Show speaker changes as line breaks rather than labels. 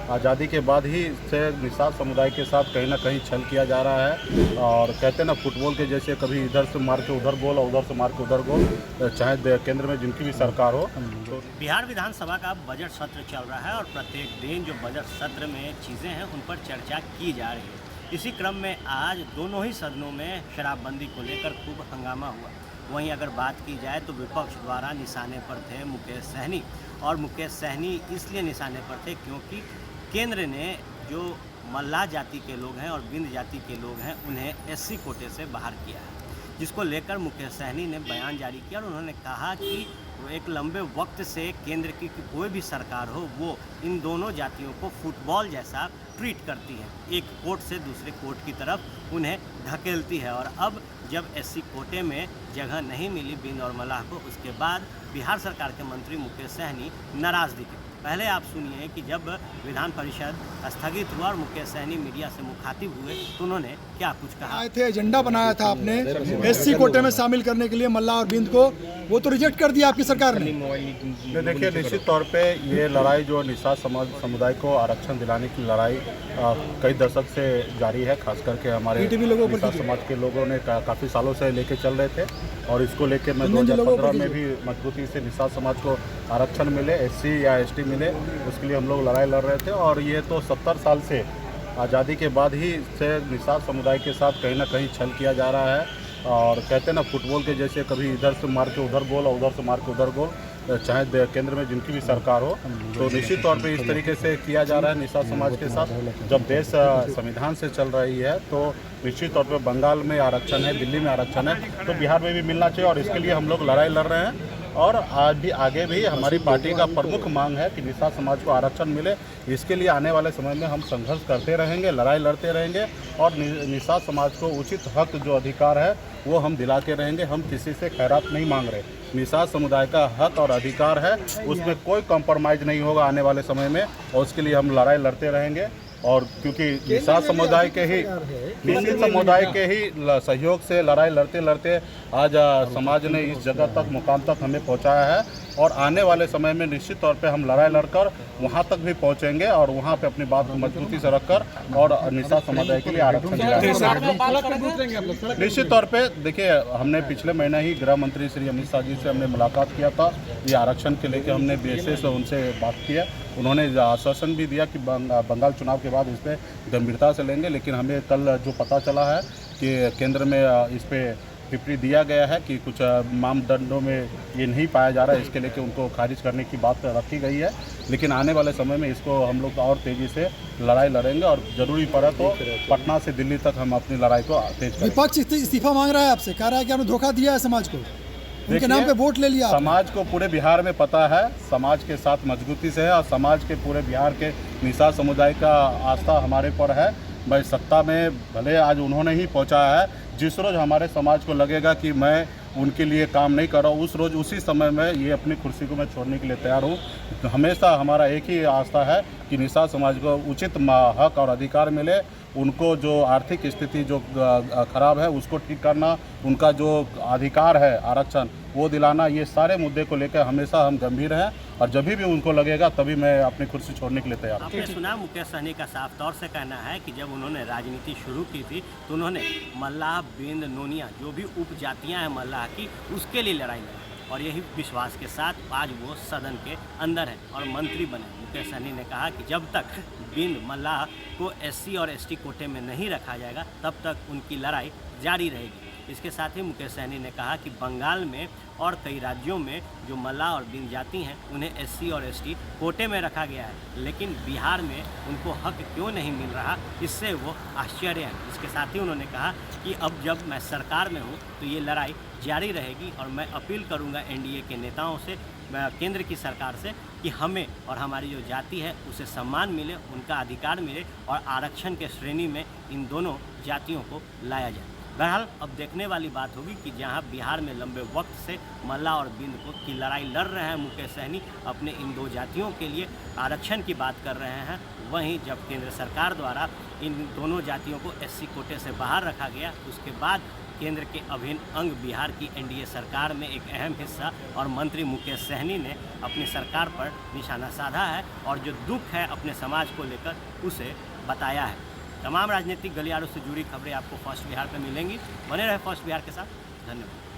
आज़ादी के बाद ही से निषाद समुदाय के साथ कहीं ना कहीं छल किया जा रहा है। और कहते हैं ना, फुटबॉल के जैसे कभी इधर से मार के उधर गोल और उधर से मार के उधर गोल, चाहे केंद्र में जिनकी भी सरकार हो। तो
बिहार विधानसभा का बजट सत्र चल रहा है और प्रत्येक दिन जो बजट सत्र में चीज़ें हैं उन पर चर्चा की जा रही है। इसी क्रम में आज दोनों ही सदनों में शराबबंदी को लेकर खूब हंगामा हुआ। वहीं अगर बात की जाए तो विपक्ष द्वारा निशाने पर थे मुकेश सहनी, और मुकेश सहनी इसलिए निशाने पर थे क्योंकि केंद्र ने जो मल्लाह जाति के लोग हैं और बिंद जाति के लोग हैं उन्हें एससी कोटे से बाहर किया है, जिसको लेकर मुकेश सहनी ने बयान जारी किया और उन्होंने कहा कि एक लंबे वक्त से केंद्र की कोई भी सरकार हो वो इन दोनों जातियों को फुटबॉल जैसा ट्रीट करती है, एक कोर्ट से दूसरे कोर्ट की तरफ उन्हें ढकेलती है। और अब जब एससी कोटे में जगह नहीं मिली बिंद और मल्लाह को, उसके बाद बिहार सरकार के मंत्री मुकेश सहनी नाराज़ दिखे। पहले आप सुनिए कि जब विधान परिषद स्थगित हुआ और मुकेश सहनी मीडिया से मुखातिब हुए तो उन्होंने क्या कुछ कहा।
आए थे, एजेंडा बनाया था आपने एससी कोटे में शामिल करने के लिए मल्लाह और बिंद को, वो तो रिजेक्ट कर दिया आपकी सरकार ने।
देखिए, निश्चित तौर पे ये लड़ाई जो निषाद समुदाय को आरक्षण दिलाने की लड़ाई कई दशक से जारी है। खास करके हमारे निषाद समाज के लोगों ने काफ़ी सालों से लेके चल रहे थे और इसको लेके मैं 2015 में भी मजबूती से निषाद समाज को आरक्षण मिले, एससी या एसटी मिले, उसके लिए हम लोग लड़ाई लड़ रहे थे। और ये तो 70 साल से आज़ादी के बाद ही से निषाद समुदाय के साथ कहीं ना कहीं छल किया जा रहा है। और कहते हैं ना, फुटबॉल के जैसे कभी इधर से मार के उधर गोल और उधर से मार के उधर गोल, चाहे केंद्र में जिनकी भी सरकार हो। तो निश्चित तौर पे इस तरीके से किया जा रहा है निषाद समाज के साथ। जब देश संविधान से चल रही है तो निश्चित तौर पे बंगाल में आरक्षण है, दिल्ली में आरक्षण है, तो बिहार में भी मिलना चाहिए और इसके लिए हम लोग लड़ाई लड़ रहे हैं। और आज भी आगे भी हमारी पार्टी का प्रमुख मांग है कि निषाद समाज को आरक्षण मिले। इसके लिए आने वाले समय में हम संघर्ष करते रहेंगे, लड़ाई लड़ते रहेंगे और निषाद समाज को उचित हक जो अधिकार है वो हम दिलाते रहेंगे। हम किसी से खैरात नहीं मांग रहे, निषाद समुदाय का हक और अधिकार है, उसमें कोई कॉम्प्रोमाइज़ नहीं होगा आने वाले समय में और उसके लिए हम लड़ाई लड़ते रहेंगे। और क्योंकि निषाद समुदाय के ही सहयोग से लड़ाई लड़ते लड़ते आज समाज ने इस जगह तक, मुकाम तक हमें पहुंचाया है और आने वाले समय में निश्चित तौर पे हम लड़ाई लड़कर वहां तक भी पहुंचेंगे और वहां पे अपनी बात को मजबूती से रखकर और निषाद समुदाय के लिए आरक्षण दिलाएंगे। निश्चित तौर पे देखिए, हमने पिछले महीने ही गृह मंत्री श्री अमित शाह जी से हमने मुलाकात किया था। ये आरक्षण के लेकर हमने विशेष उनसे बात की है। उन्होंने आश्वासन भी दिया कि बंगाल चुनाव के बाद इस पर गंभीरता से लेंगे, लेकिन हमें कल जो पता चला है कि केंद्र में इस पर टिप्पणी दिया गया है कि कुछ मानदंडों में ये नहीं पाया जा रहा है, इसके लेके उनको खारिज करने की बात रखी गई है। लेकिन आने वाले समय में इसको हम लोग और तेज़ी से लड़ाई लड़ेंगे और ज़रूरी पड़ा तो पटना से दिल्ली तक हम अपनी लड़ाई को तेज करेंगे।
विपक्ष इस्तीफा मांग रहा है आपसे, कह रहा है कि आपने धोखा दिया है समाज को, उनके नाम पे वोट ले लिया।
समाज को पूरे बिहार में पता है, समाज के साथ मजबूती से है और समाज के पूरे बिहार के निषाद समुदाय का आस्था हमारे पर है। भाई सत्ता में भले आज उन्होंने ही पहुंचाया है, जिस रोज़ हमारे समाज को लगेगा कि मैं उनके लिए काम नहीं कर रहा हूँ, उस रोज़ उसी समय में ये अपनी कुर्सी को मैं छोड़ने के लिए तैयार हूँ। तो हमेशा हमारा एक ही आस्था है कि निषाद समाज को उचित हक और अधिकार मिले, उनको जो आर्थिक स्थिति जो खराब है उसको ठीक करना, उनका जो अधिकार है आरक्षण वो दिलाना, ये सारे मुद्दे को लेकर हमेशा हम गंभीर हैं और जब भी उनको लगेगा तभी मैं अपनी कुर्सी छोड़ने के लिए तैयार हूँ।
आपने सुना मुकेश सहनी का साफ तौर से कहना है कि जब उन्होंने राजनीति शुरू की थी तो उन्होंने मल्लाह, बिंद, नोनिया जो भी उपजातियां हैं मल्लाह की, उसके लिए लड़ाई लड़ी और यही विश्वास के साथ आज वो सदन के अंदर है और मंत्री बने। मुकेश सहनी ने कहा कि जब तक बिंद मल्लाह को एससी और एसटी कोटे में नहीं रखा जाएगा तब तक उनकी लड़ाई जारी रहेगी। इसके साथ ही मुकेश सहनी ने कहा कि बंगाल में और कई राज्यों में जो मल्लाह और बिंद जाति हैं उन्हें एससी और एसटी कोटे में रखा गया है, लेकिन बिहार में उनको हक क्यों नहीं मिल रहा, इससे वो आश्चर्य है। इसके साथ ही उन्होंने कहा कि अब जब मैं सरकार में हूँ तो ये लड़ाई जारी रहेगी और मैं अपील करूँगा एनडीए के नेताओं से, केंद्र की सरकार से कि हमें और हमारी जो जाति है उसे सम्मान मिले, उनका अधिकार मिले और आरक्षण के श्रेणी में इन दोनों जातियों को लाया जाए। बहरहाल अब देखने वाली बात होगी कि जहां बिहार में लंबे वक्त से मल्लाह और बिंद की लड़ाई लड़ रहे हैं मुकेश सहनी अपने इन दो जातियों के लिए आरक्षण की बात कर रहे हैं, वहीं जब केंद्र सरकार द्वारा इन दोनों जातियों को एससी कोटे से बाहर रखा गया उसके बाद केंद्र के अभिन्न अंग बिहार की एनडीए सरकार में एक अहम हिस्सा और मंत्री मुकेश सहनी ने अपनी सरकार पर निशाना साधा है और जो दुख है अपने समाज को लेकर उसे बताया है। तमाम राजनीतिक गलियारों से जुड़ी खबरें आपको फर्स्ट बिहार पर मिलेंगी। बने रहे फर्स्ट बिहार के साथ। धन्यवाद।